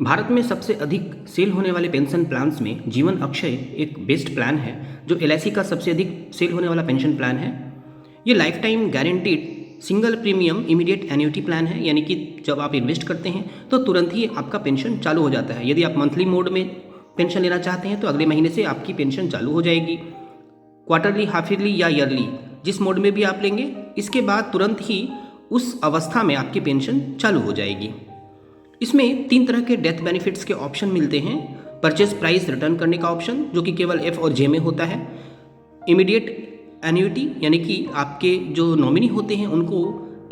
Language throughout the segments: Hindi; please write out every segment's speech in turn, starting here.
भारत में सबसे अधिक सेल होने वाले पेंशन प्लान्स में जीवन अक्षय एक बेस्ट प्लान है, जो एलआईसी का सबसे अधिक सेल होने वाला पेंशन प्लान है। ये life time guaranteed single premium immediate annuity plan है, यानी कि जब आप इन्वेस्ट करते हैं तो तुरंत ही आपका पेंशन चालू हो जाता है। यदि आप मंथली मोड में पेंशन लेना चाहते हैं तो अगले महीने से आपकी पेंशन चालू हो जाएगी। क्वार्टरली, हाफ ईयरली या ईयरली, जिस मोड में भी आप लेंगे, इसके बाद तुरंत ही उस अवस्था में आपकी पेंशन चालू हो जाएगी। इसमें 3 तरह के डेथ बेनिफिट्स के ऑप्शन मिलते हैं। परचेज प्राइस रिटर्न करने का ऑप्शन, जो कि केवल एफ और जे में होता है। इमीडिएट एन्युटी, यानी कि आपके जो नॉमिनी होते हैं उनको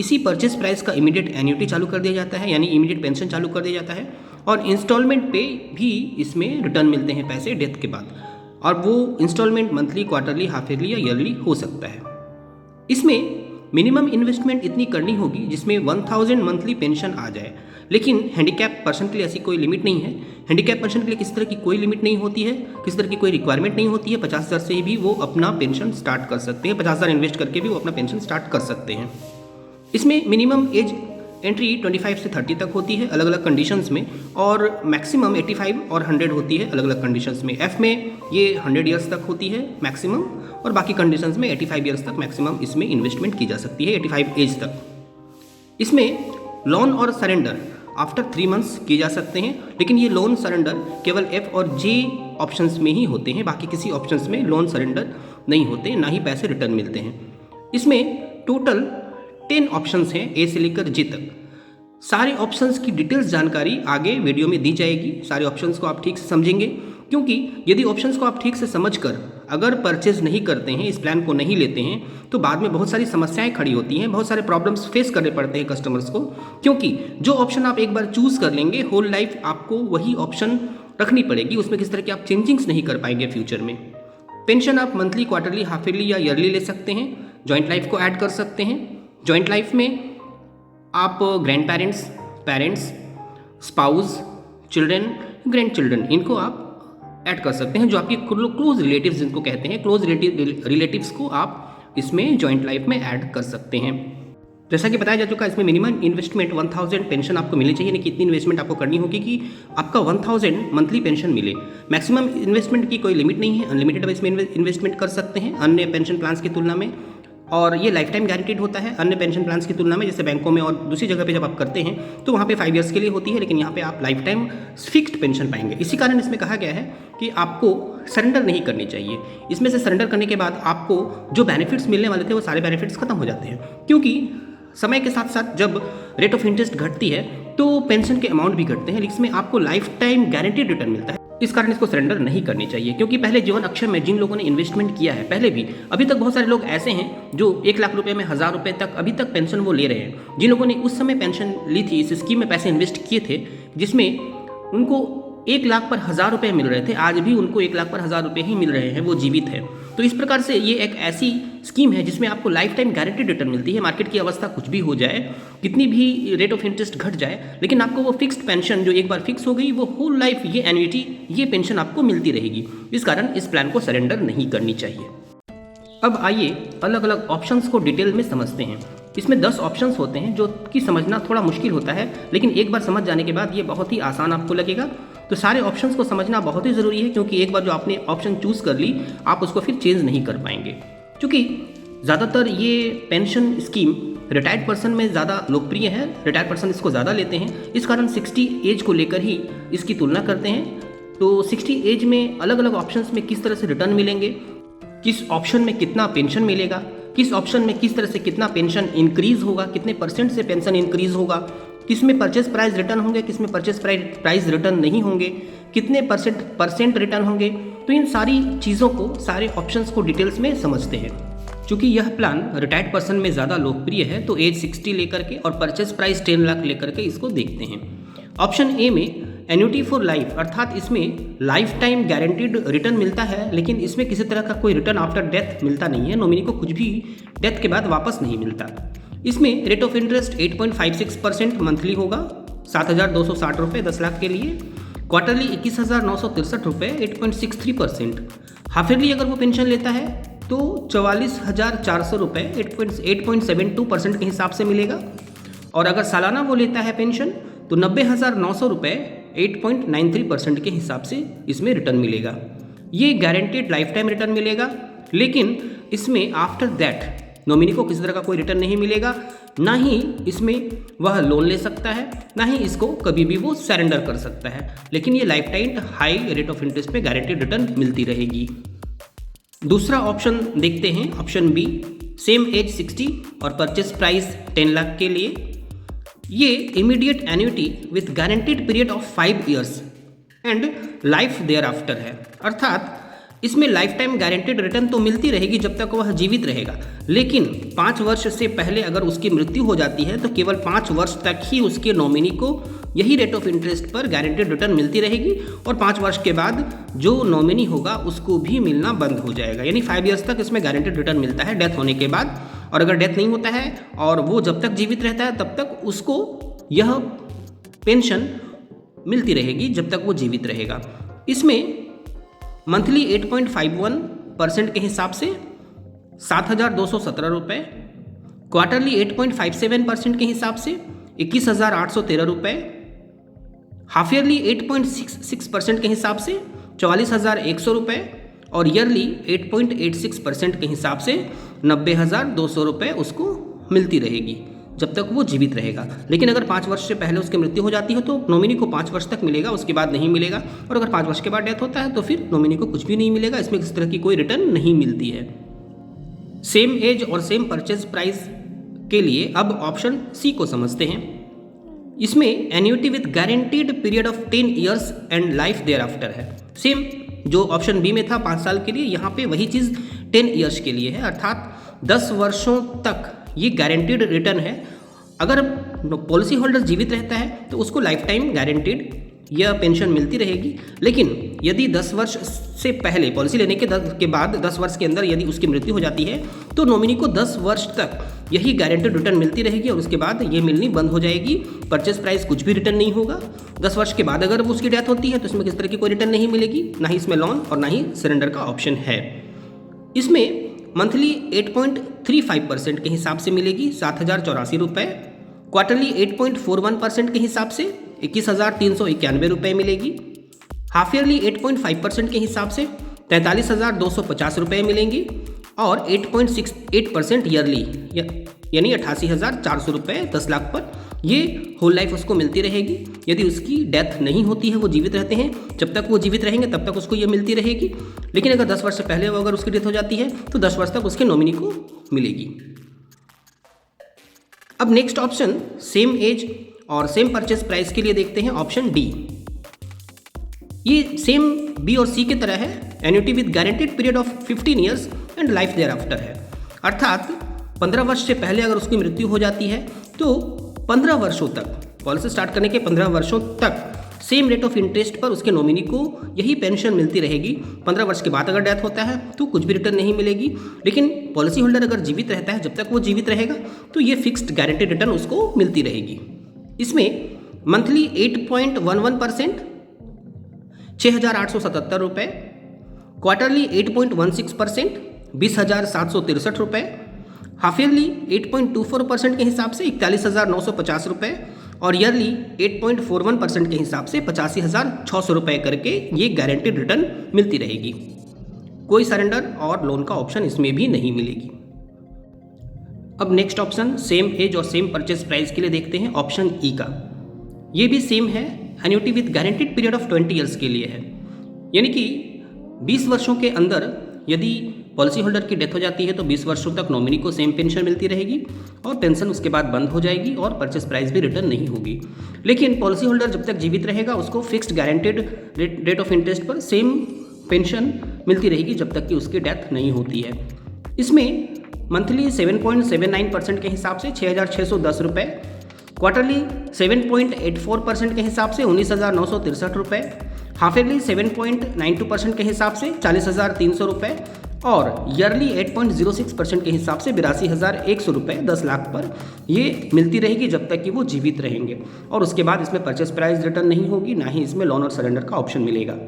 इसी परचेज प्राइस का इमीडिएट एन्युटी चालू कर दिया जाता है, यानी इमीडिएट पेंशन चालू कर दिया जाता है। और इंस्टॉलमेंट पे भी इसमें रिटर्न मिलते हैं पैसे डेथ के बाद, और वो installment monthly, quarterly, half yearly या ईयरली हो सकता है। इसमें मिनिमम इन्वेस्टमेंट इतनी करनी होगी जिसमें 1000 मंथली पेंशन आ जाए, लेकिन हैंडीकैप पर्सन के लिए ऐसी कोई लिमिट नहीं है। हैंडीकैप पर्सन के लिए किसी तरह की कोई लिमिट नहीं होती है, किसी तरह की कोई रिक्वायरमेंट नहीं होती है। 50,000 से भी वो अपना पेंशन स्टार्ट कर सकते हैं, 50,000 इन्वेस्ट करके भी वो अपना पेंशन स्टार्ट कर सकते हैं। इसमें मिनिमम एज एंट्री 25 से 30 तक होती है अलग अलग कंडीशंस में, और मैक्सिमम 85 और 100 होती है अलग अलग कंडीशंस में। एफ में ये 100 ईयर्स तक होती है मैक्सिमम, और बाकी कंडीशंस में 85 ईयर्स तक मैक्सिमम इसमें इन्वेस्टमेंट की जा सकती है, 85 एज तक। इसमें लोन और सरेंडर आफ्टर 3 मंथ्स किए जा सकते हैं, लेकिन ये लोन सरेंडर केवल एफ और जे ऑप्शंस में ही होते हैं, बाकी किसी ऑप्शंस में लोन सरेंडर नहीं होते, ना ही पैसे रिटर्न मिलते हैं। इसमें टोटल 10 ऑप्शंस हैं, ए से लेकर जे तक। सारे ऑप्शंस की डिटेल्स जानकारी आगे वीडियो में दी जाएगी। सारे ऑप्शंस को आप ठीक से समझेंगे, क्योंकि यदि ऑप्शंस को आप ठीक से समझकर अगर परचेज नहीं करते हैं, इस प्लान को नहीं लेते हैं, तो बाद में बहुत सारी समस्याएं खड़ी होती हैं, बहुत सारे प्रॉब्लम्स फेस करने पड़ते हैं कस्टमर्स को। क्योंकि जो ऑप्शन आप एक बार चूज कर लेंगे, होल लाइफ आपको वही ऑप्शन रखनी पड़ेगी, उसमें किस तरह की आप चेंजिंग्स नहीं कर पाएंगे फ्यूचर में। पेंशन आप मंथली, क्वार्टरली, हाफ ईयरली या ईयरली ले सकते हैं। जॉइंट लाइफ को ऐड कर सकते हैं। जॉइंट लाइफ में आप grand parents, parents, spouse, children, grand children, इनको आप ऐड कर सकते हैं, जो आपके क्लोज रिलेटिव्स जिनको कहते हैं, क्लोज रिलेटिव्स को आप इसमें जॉइंट लाइफ में ऐड कर सकते हैं। जैसा कि बताया जा चुका है, इसमें मिनिमम इन्वेस्टमेंट 1000 पेंशन आपको मिलनी चाहिए, यानी कि इतनी इन्वेस्टमेंट आपको करनी होगी कि आपका 1000 मंथली पेंशन मिले। मैक्सिमम इन्वेस्टमेंट की कोई लिमिट नहीं है, अनलिमिटेड इसमें इन्वेस्टमेंट कर सकते हैं अन्य पेंशन प्लान्स की तुलना में। और ये लाइफ टाइम गारंटीड होता है अन्य पेंशन प्लान्स की तुलना में। जैसे बैंकों में और दूसरी जगह पे जब आप करते हैं तो वहाँ पे 5 ईयर्स के लिए होती है, लेकिन यहाँ पे आप लाइफ टाइम फिक्स्ड पेंशन पाएंगे। इसी कारण इसमें कहा गया है कि आपको सरेंडर नहीं करनी चाहिए। इसमें से सरेंडर करने के बाद आपको जो बेनिफिट्स मिलने वाले थे वो सारे बेनिफिट्स खत्म हो जाते हैं, क्योंकि समय के साथ साथ जब रेट ऑफ इंटरेस्ट घटती है तो पेंशन के अमाउंट भी घटते हैं, इसमें आपको लाइफ टाइम गारंटीड रिटर्न मिलता है। इस कारण इसको सरेंडर नहीं करनी चाहिए, क्योंकि पहले जीवन अक्षय में जिन लोगों ने इन्वेस्टमेंट किया है पहले भी, अभी तक बहुत सारे लोग ऐसे हैं जो 1 लाख रुपए में 1000 रुपए तक अभी तक पेंशन वो ले रहे हैं। जिन लोगों ने उस समय पेंशन ली थी, इस स्कीम में पैसे इन्वेस्ट किए थे, जिसमें उनको 1 लाख पर 1000 रुपये मिल रहे थे, आज भी उनको 1 लाख पर 1000 रुपये ही मिल रहे हैं, वो जीवित है। तो इस प्रकार से ये एक ऐसी स्कीम है जिसमें आपको लाइफ टाइम गारंटीड रिटर्न मिलती है। मार्केट की अवस्था कुछ भी हो जाए, कितनी भी रेट ऑफ इंटरेस्ट घट जाए, लेकिन आपको वो फिक्स्ड पेंशन जो एक बार फिक्स हो गई, वो होल लाइफ ये एन्युटी, ये पेंशन आपको मिलती रहेगी। इस कारण इस प्लान को सरेंडर नहीं करनी चाहिए। अब आइए अलग अलग ऑप्शंस को डिटेल में समझते हैं। इसमें 10 ऑप्शंस होते हैं, जो कि समझना थोड़ा मुश्किल होता है, लेकिन एक बार समझ जाने के बाद ये बहुत ही आसान आपको लगेगा। तो सारे ऑप्शंस को समझना बहुत ही ज़रूरी है, क्योंकि एक बार जो आपने ऑप्शन चूज़ कर ली, आप उसको फिर चेंज नहीं कर पाएंगे। क्योंकि ज़्यादातर ये पेंशन स्कीम रिटायर्ड पर्सन में ज़्यादा लोकप्रिय है, रिटायर्ड पर्सन इसको ज़्यादा लेते हैं, इस कारण 60 एज को लेकर ही इसकी तुलना करते हैं। तो 60 एज में अलग अलग ऑप्शंस में किस तरह से रिटर्न मिलेंगे, किस ऑप्शन में कितना पेंशन मिलेगा, किस ऑप्शन में किस तरह से कितना पेंशन इंक्रीज होगा, कितने % से पेंशन इंक्रीज होगा, किस में परचेज प्राइस रिटर्न होंगे, किस में परचेज प्राइस रिटर्न नहीं होंगे, कितने परसेंट रिटर्न होंगे। तो इन सारी चीज़ों को, सारे ऑप्शंस को डिटेल्स में समझते हैं। चूँकि यह प्लान रिटायर्ड पर्सन में ज़्यादा लोकप्रिय है, तो एज 60 लेकर के और परचेज प्राइस 10 लाख लेकर के इसको देखते हैं। ऑप्शन ए में एन्युटी फॉर लाइफ, अर्थात इसमें लाइफ टाइम गारंटीड रिटर्न मिलता है, लेकिन इसमें किसी तरह का कोई रिटर्न आफ्टर डेथ मिलता नहीं है। नॉमिनी को कुछ भी डेथ के बाद वापस नहीं मिलता। इसमें रेट ऑफ इंटरेस्ट 8.56% मंथली होगा, 7,260 रुपये 10 लाख के लिए। क्वार्टरली 21,963 रुपये, 8.63%। हाफ ईयरली अगर वो पेंशन लेता है तो 44,400 रुपये 8.72% के हिसाब से मिलेगा। और अगर सालाना वो लेता है पेंशन तो 90,900 रुपये 8.93% के हिसाब से इसमें रिटर्न मिलेगा। ये गारंटेड लाइफ टाइम रिटर्न मिलेगा, लेकिन इसमें आफ्टर दैट नॉमिनी को किसी तरह का कोई रिटर्न नहीं मिलेगा, ना ही इसमें वह लोन ले सकता है, ना ही इसको कभी भी वो सरेंडर कर सकता है। लेकिन ये life time high rate of interest पे गारंटेड रिटर्न मिलती रहेगी। दूसरा ऑप्शन देखते हैं, ऑप्शन बी, सेम एज 60 और परचेस प्राइस 10 लाख के लिए। ये immediate annuity with guaranteed period of 5 years and life thereafter है। अर्थात इसमें लाइफ टाइम गारंटेड रिटर्न तो मिलती रहेगी जब तक वह जीवित रहेगा, लेकिन 5 वर्ष से पहले अगर उसकी मृत्यु हो जाती है तो केवल 5 वर्ष तक ही उसके नॉमिनी को यही रेट ऑफ इंटरेस्ट पर गारंटेड रिटर्न मिलती रहेगी, और 5 वर्ष के बाद जो नॉमिनी होगा उसको भी मिलना बंद हो जाएगा। यानी 5 ईयर्स तक इसमें गारंटेड रिटर्न मिलता है डेथ होने के बाद, और अगर डेथ नहीं होता है और वो जब तक जीवित रहता है तब तक उसको यह पेंशन मिलती रहेगी जब तक वो जीवित रहेगा। इसमें मंथली 8.51% के हिसाब से 7,217 रुपये, क्वार्टरली 8.57% के हिसाब से 21,813 रुपये, हाफ ईयरली 8.66% के हिसाब से 44,100 रुपये, और ईयरली 8.86% के हिसाब से 90,200 रुपये उसको मिलती रहेगी जब तक वो जीवित रहेगा। लेकिन अगर 5 वर्ष से पहले उसकी मृत्यु हो जाती है तो नॉमिनी को 5 वर्ष तक मिलेगा, उसके बाद नहीं मिलेगा, और अगर 5 वर्ष के बाद डेथ होता है तो फिर नॉमिनी को कुछ भी नहीं मिलेगा। इसमें किसी तरह की कोई रिटर्न नहीं मिलती है। सेम एज और सेम परचेज प्राइस के लिए अब ऑप्शन सी को समझते हैं। इसमें annuity with guaranteed period of 10 years and life thereafter है। सेम जो ऑप्शन बी में था 5 साल के लिए, यहाँ पे वही चीज़ 10 ईयर्स के लिए है, अर्थात 10 वर्षों तक ये गारंटीड रिटर्न है। अगर पॉलिसी होल्डर जीवित रहता है तो उसको लाइफ टाइम गारंटीड यह पेंशन मिलती रहेगी, लेकिन यदि 10 वर्ष से पहले पॉलिसी लेने के बाद 10 वर्ष के अंदर यदि उसकी मृत्यु हो जाती है तो नॉमिनी को 10 वर्ष तक यही गारंटेड रिटर्न मिलती रहेगी, और उसके बाद ये मिलनी बंद हो जाएगी। परचेस प्राइस कुछ भी रिटर्न नहीं होगा। 10 वर्ष के बाद अगर उसकी डेथ होती है तो इसमें किस तरह की कोई रिटर्न नहीं मिलेगी, ना ही इसमें लोन और ना ही सरेंडर का ऑप्शन है। इसमें मंथली 8.35% के हिसाब से मिलेगी 7,084 रुपये, क्वार्टरली 8.41% के हिसाब से 21,391 रुपये मिलेगी, हाफ ईयरली 8.5% के हिसाब से 43,250 रुपये मिलेंगी, और 8.68% ईयरली यानी 88,400 रुपये 10 लाख पर ये होल लाइफ उसको मिलती रहेगी। यदि उसकी डेथ नहीं होती है, वो जीवित रहते हैं, जब तक वो जीवित रहेंगे तब तक उसको ये मिलती रहेगी। लेकिन अगर 10 वर्ष से पहले अगर उसकी डेथ हो जाती है तो 10 वर्ष तक उसके नॉमिनी को मिलेगी। अब नेक्स्ट ऑप्शन सेम एज और सेम परचेस प्राइस के लिए देखते हैं, ऑप्शन डी। ये सेम बी और सी की तरह है, annuity with guaranteed period of 15 years and life thereafter है। अर्थात 15 वर्ष से पहले अगर उसकी मृत्यु हो जाती है तो 15 वर्षों तक, पॉलिसी स्टार्ट करने के 15 वर्षों तक सेम रेट ऑफ इंटरेस्ट पर उसके नॉमिनी को यही पेंशन मिलती रहेगी। 15 वर्ष के बाद अगर डेथ होता है तो कुछ भी रिटर्न नहीं मिलेगी, लेकिन पॉलिसी होल्डर अगर जीवित रहता है, जब तक वो जीवित रहेगा तो ये फिक्स्ड गारंटेड रिटर्न उसको मिलती रहेगी। इसमें मंथली 8.11%, 6,877 रुपये, क्वार्टरली 8.16%, 20,763 रुपये, हाफ ईयरली 8.24% के हिसाब से 41,950 रुपये, और ईयरली 8.41% के हिसाब से 85,600 रुपये करके ये गारंटेड रिटर्न मिलती रहेगी। कोई सरेंडर और लोन का ऑप्शन इसमें भी नहीं मिलेगी। अब नेक्स्ट ऑप्शन सेम एज और सेम परचेस प्राइस के लिए देखते हैं, ऑप्शन ई का। ये भी सेम है, annuity with guaranteed period of 20 years के लिए है। यानी कि 20 वर्षों के अंदर यदि पॉलिसी होल्डर की डेथ हो जाती है तो 20 वर्षों तक नॉमिनी को सेम पेंशन मिलती रहेगी, और पेंशन उसके बाद बंद हो जाएगी और परचेस प्राइस भी रिटर्न नहीं होगी। लेकिन पॉलिसी होल्डर जब तक जीवित रहेगा उसको fixed guaranteed rate of interest पर सेम पेंशन मिलती रहेगी जब तक कि उसकी डेथ नहीं होती है। इसमें मंथली 7.79% के हिसाब से 6,610 रुपये, क्वार्टरली 7.84% के हिसाब से 19,963 रुपये, हाफ ईयरली 7.92% के हिसाब से 40,300 रुपये, और ईयरली 8.06% के हिसाब से 82,100 रुपये 10 लाख पर ये मिलती रहेगी जब तक कि वो जीवित रहेंगे, और उसके बाद इसमें परचेस प्राइस रिटर्न नहीं होगी, ना ही इसमें लोन और सरेंडर का ऑप्शन मिलेगा।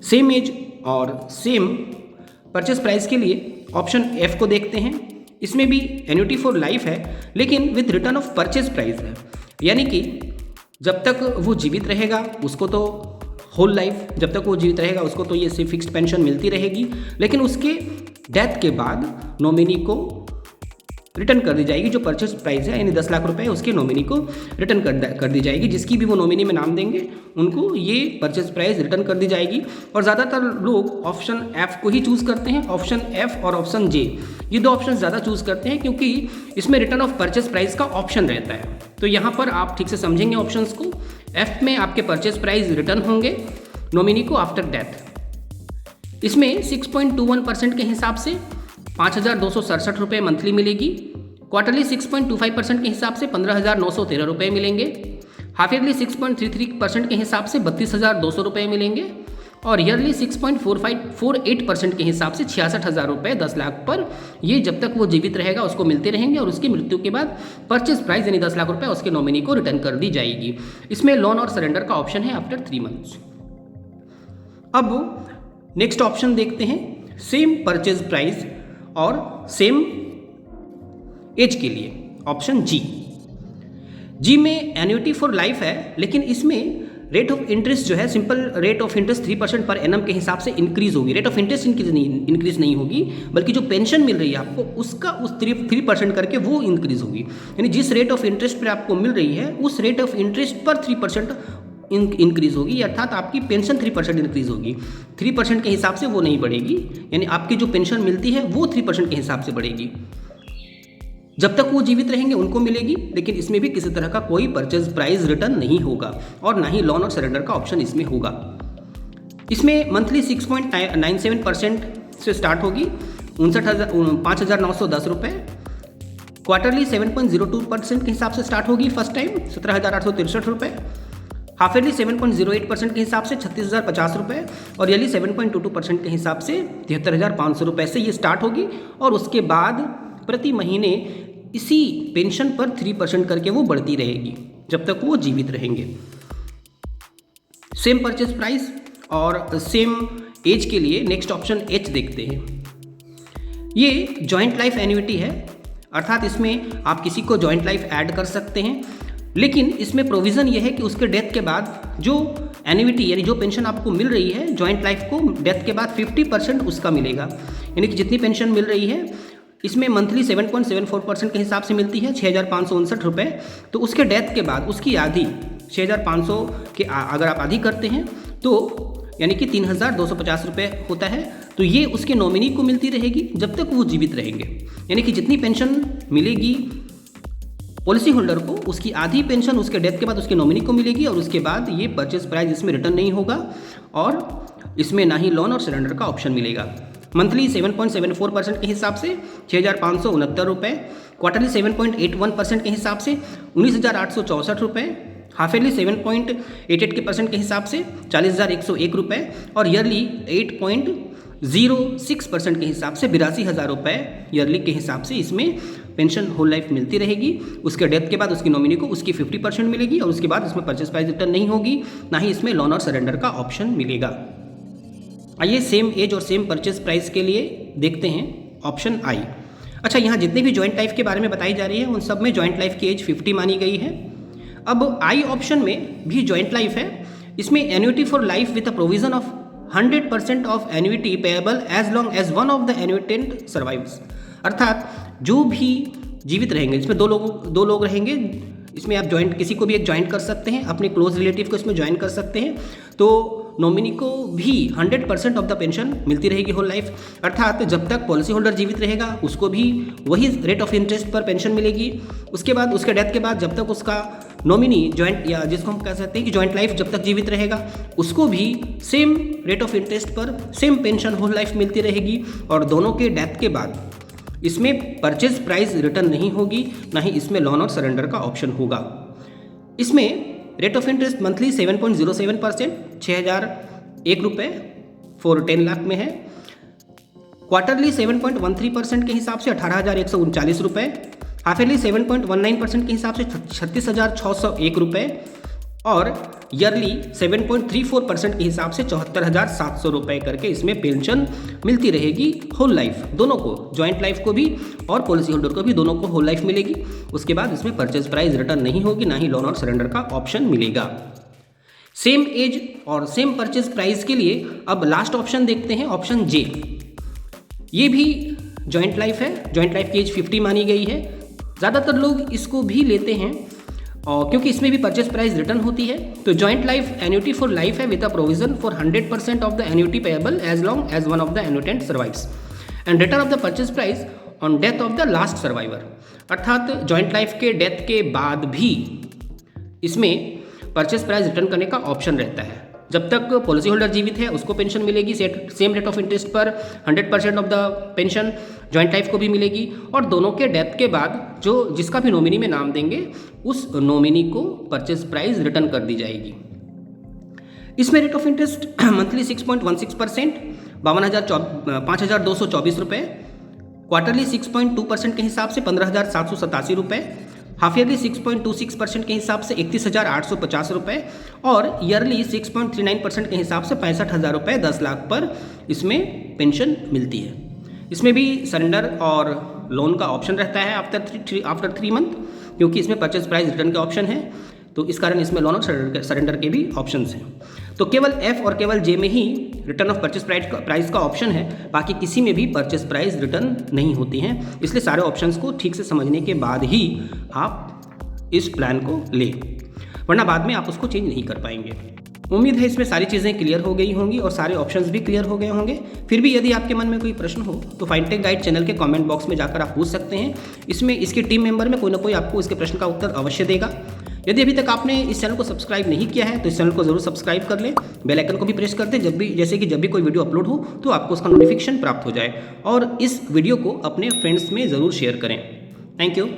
सेम एज और सेम परचेस प्राइस के लिए ऑप्शन एफ को देखते हैं। इसमें भी एन्युटी फॉर लाइफ है, लेकिन with return of purchase price है। यानी कि जब तक वो जीवित रहेगा उसको तो होल लाइफ, जब तक वो जीवित रहेगा उसको तो ये सिर्फ फिक्स्ड पेंशन मिलती रहेगी, लेकिन उसके डेथ के बाद नॉमिनी को रिटर्न कर दी जाएगी जो परचेज प्राइस है, यानी 10 लाख रुपए उसके नॉमिनी को रिटर्न कर दी जाएगी। जिसकी भी वो नॉमिनी में नाम देंगे उनको ये परचेज प्राइस रिटर्न कर दी जाएगी। और ज़्यादातर लोग ऑप्शन एफ को ही चूज़ करते हैं। ऑप्शन एफ और ऑप्शन जे, ये दो ऑप्शन ज़्यादा चूज़ करते हैं क्योंकि इसमें रिटर्न ऑफ परचेज प्राइस का ऑप्शन रहता है। तो यहाँ पर आप ठीक से समझेंगे ऑप्शंस को। एफ में आपके परचेज प्राइस रिटर्न होंगे नॉमिनी को आफ्टर डेथ। इसमें 6.21% के हिसाब से 5,267 रुपये मंथली मिलेगी। क्वार्टरली 6.25% के हिसाब से 15,913 रुपये मिलेंगे। हाफ ईयरली 6.33% के हिसाब से 32,200 रुपये मिलेंगे। और ईयरली 6.48% के हिसाब से 66,000 रुपये 10 लाख पर, ये जब तक वो जीवित रहेगा उसको मिलते रहेंगे। और उसकी मृत्यु के बाद परचेज प्राइस यानी 10 लाख रुपये उसके नॉमिनी को रिटर्न कर दी जाएगी। इसमें लोन और सरेंडर का ऑप्शन है आफ्टर 3 मंथ्स। अब नेक्स्ट ऑप्शन देखते हैं, सेम परचेज प्राइस और सेम एज के लिए ऑप्शन जी में एन्युटी फॉर लाइफ है, लेकिन इसमें रेट ऑफ इंटरेस्ट जो है simple rate of interest 3% per annum के हिसाब से इंक्रीज होगी। रेट ऑफ इंटरेस्ट इंक्रीज नहीं होगी, बल्कि जो पेंशन मिल रही है आपको उसका उस 3% करके वो इंक्रीज होगी। यानी जिस रेट ऑफ इंटरेस्ट पर आपको मिल रही है उस रेट ऑफ इंटरेस्ट पर 3% इंक्रीज होगी, अर्थात आपकी पेंशन 3% इंक्रीज होगी। 3% के हिसाब से वो नहीं बढ़ेगी, यानी आपकी जो पेंशन मिलती है वो 3% के हिसाब से बढ़ेगी। जब तक वो जीवित रहेंगे उनको मिलेगी, लेकिन इसमें भी किसी तरह का कोई परचेज प्राइस रिटर्न नहीं होगा और ना ही लोन और सरेंडर का ऑप्शन इसमें होगा। इसमें मंथली 6.97% से स्टार्ट होगी, 5,910 रुपये। क्वार्टरली 7.02% के हिसाब से स्टार्ट होगी फर्स्ट टाइम, 17,863 रुपये। हाफ ईयरली 7.08% के हिसाब से 36,050 रुपये। और ईयरली 7.22% के हिसाब से 73,500 रुपये से ये स्टार्ट होगी। और उसके बाद प्रति महीने इसी पेंशन पर 3% करके वो बढ़ती रहेगी जब तक वो जीवित रहेंगे। सेम परचेज प्राइस और सेम एज के लिए नेक्स्ट ऑप्शन एच देखते हैं। ये जॉइंट लाइफ एन्युटी है, अर्थात इसमें आप किसी को जॉइंट लाइफ ऐड कर सकते हैं, लेकिन इसमें प्रोविज़न ये है कि उसके डेथ के बाद जो एन्युटी यानी जो पेंशन आपको मिल रही है जॉइंट लाइफ को, डेथ के बाद 50% उसका मिलेगा। यानी कि जितनी पेंशन मिल रही है इसमें मंथली 7.74% के हिसाब से मिलती है, 6,559 रुपये। तो उसके डेथ के बाद उसकी आधी 6,500 के अगर आप आधी करते हैं तो यानी कि 3,250 रुपये होता है। तो ये उसके नॉमिनी को मिलती रहेगी जब तक वो जीवित रहेंगे। यानी कि जितनी पेंशन मिलेगी पॉलिसी होल्डर को उसकी आधी पेंशन उसके डेथ के बाद उसके नॉमिनी को मिलेगी। और उसके बाद ये परचेज प्राइस इसमें रिटर्न नहीं होगा और इसमें ना ही लोन और सरेंडर का ऑप्शन मिलेगा। मंथली 7.74% के हिसाब से 6,569 रुपये। क्वार्टरली 7.81% के हिसाब से 19,864 रुपये। हाफ ईयरली 7.88% के हिसाब से 40,101 रुपये। और ईयरली 8.06% के हिसाब से 82,000 रुपये ईयरली के हिसाब से इसमें पेंशन होल लाइफ मिलती रहेगी। उसके डेथ के बाद उसकी नॉमिनी को उसकी 50% मिलेगी। और उसके बाद इसमें परचेज प्राइस रिटर्न नहीं होगी, ना ही इसमें लोन और सरेंडर का ऑप्शन मिलेगा। आइए सेम एज और सेम परचेज प्राइस के लिए देखते हैं ऑप्शन आई। अच्छा, यहाँ जितने भी जॉइंट लाइफ के बारे में बताई जा रही है उन सब में जॉइंट लाइफ की एज 50 मानी गई है। अब आई ऑप्शन में भी जॉइंट लाइफ है। इसमें annuity for life with a provision of 100% of annuity payable as long as one of the annuitant survives. अर्थात जो भी जीवित रहेंगे, इसमें दो लोग रहेंगे, इसमें आप ज्वाइंट किसी को भी एक ज्वाइंट कर सकते हैं, अपने क्लोज रिलेटिव को इसमें ज्वाइन कर सकते हैं। तो नॉमिनी को भी 100% ऑफ द पेंशन मिलती रहेगी होल लाइफ। अर्थात जब तक पॉलिसी होल्डर जीवित रहेगा उसको भी वही रेट ऑफ इंटरेस्ट पर पेंशन मिलेगी। उसके बाद उसके डेथ के बाद जब तक उसका नॉमिनी ज्वाइंट या जिसको हम कह सकते हैं कि ज्वाइंट लाइफ जब तक जीवित रहेगा उसको भी सेम रेट ऑफ इंटरेस्ट पर सेम पेंशन होल लाइफ मिलती रहेगी। और दोनों के डेथ के बाद इसमें परचेज प्राइस रिटर्न नहीं होगी, ना ही इसमें लोन और सरेंडर का ऑप्शन होगा। इसमें रेट ऑफ इंटरेस्ट मंथली 7.07%, 6,001 रुपये फॉर 10 लाख में है। क्वार्टरली 7.13% के हिसाब से 18,139 रुपये। हाफ ईयरली 7.19% के हिसाब से 36,601 रुपये। और ईयरली 7.34% के हिसाब से 74,700 रुपये करके इसमें पेंशन मिलती रहेगी होल लाइफ, दोनों को, जॉइंट लाइफ को भी और पॉलिसी होल्डर को भी, दोनों को होल लाइफ मिलेगी। उसके बाद इसमें परचेज प्राइस रिटर्न नहीं होगी, ना ही लोन और सरेंडर का ऑप्शन मिलेगा। सेम एज और सेम परचेज प्राइस के लिए अब लास्ट ऑप्शन देखते हैं, ऑप्शन जे। ये भी जॉइंट लाइफ है, जॉइंट लाइफ की एज 50 मानी गई है। ज़्यादातर लोग इसको भी लेते हैं और क्योंकि इसमें भी परचेज प्राइस रिटर्न होती है। तो joint life annuity for life है with a provision for 100% of the annuity payable as long as one of the annuitant survives and return of the purchase price on death of the last survivor. अर्थात जॉइंट लाइफ के डेथ के बाद भी इसमें परचेज प्राइस रिटर्न करने का ऑप्शन रहता है। जब तक पॉलिसी होल्डर जीवित है उसको पेंशन मिलेगी, सेम रेट ऑफ इंटरेस्ट पर 100% of the pension joint life को भी मिलेगी, और दोनों के डेथ के बाद जो जिसका भी नॉमिनी में नाम देंगे उस नॉमिनी को परचेज प्राइस रिटर्न कर दी जाएगी। इसमें रेट ऑफ इंटरेस्ट मंथली 6.16%, 5,224 रुपये, क्वार्टरली 6.2% के हिसाब से 15,787 रुपये, हाफ ईयरली 6.26% के हिसाब से 31,850 रुपये, और ईयरली 6.39% के हिसाब से 65,000 रुपये 10 लाख पर इसमें पेंशन मिलती है। इसमें भी सरेंडर और लोन का ऑप्शन रहता है आफ्टर 3 मंथ, क्योंकि इसमें परचेज प्राइस रिटर्न के ऑप्शन है, तो इस कारण इसमें लोन और सरेंडर के भी ऑप्शंस हैं। तो केवल एफ और केवल जे में ही रिटर्न ऑफ परचेज प्राइस का ऑप्शन है, बाकी किसी में भी परचेज प्राइस रिटर्न नहीं होती हैं। इसलिए सारे ऑप्शंस को ठीक से समझने के बाद ही आप इस प्लान को लें, वरना बाद में आप उसको चेंज नहीं कर पाएंगे। उम्मीद है इसमें सारी चीज़ें क्लियर हो गई होंगी और सारे ऑप्शंस भी क्लियर हो गए होंगे। फिर भी यदि आपके मन में कोई प्रश्न हो तो फाइनटेक गाइड चैनल के कमेंट बॉक्स में जाकर आप पूछ सकते हैं। इसमें इसकी टीम मेंबर में कोई ना कोई आपको इसके प्रश्न का उत्तर अवश्य देगा। यदि अभी तक आपने इस चैनल को सब्सक्राइब नहीं किया है तो इस चैनल को जरूर सब्सक्राइब कर लें, बेल आइकन को भी प्रेस कर दें, जैसे कि जब भी कोई वीडियो अपलोड हो तो आपको उसका नोटिफिकेशन प्राप्त हो जाए, और इस वीडियो को अपने फ्रेंड्स में ज़रूर शेयर करें। Thank you.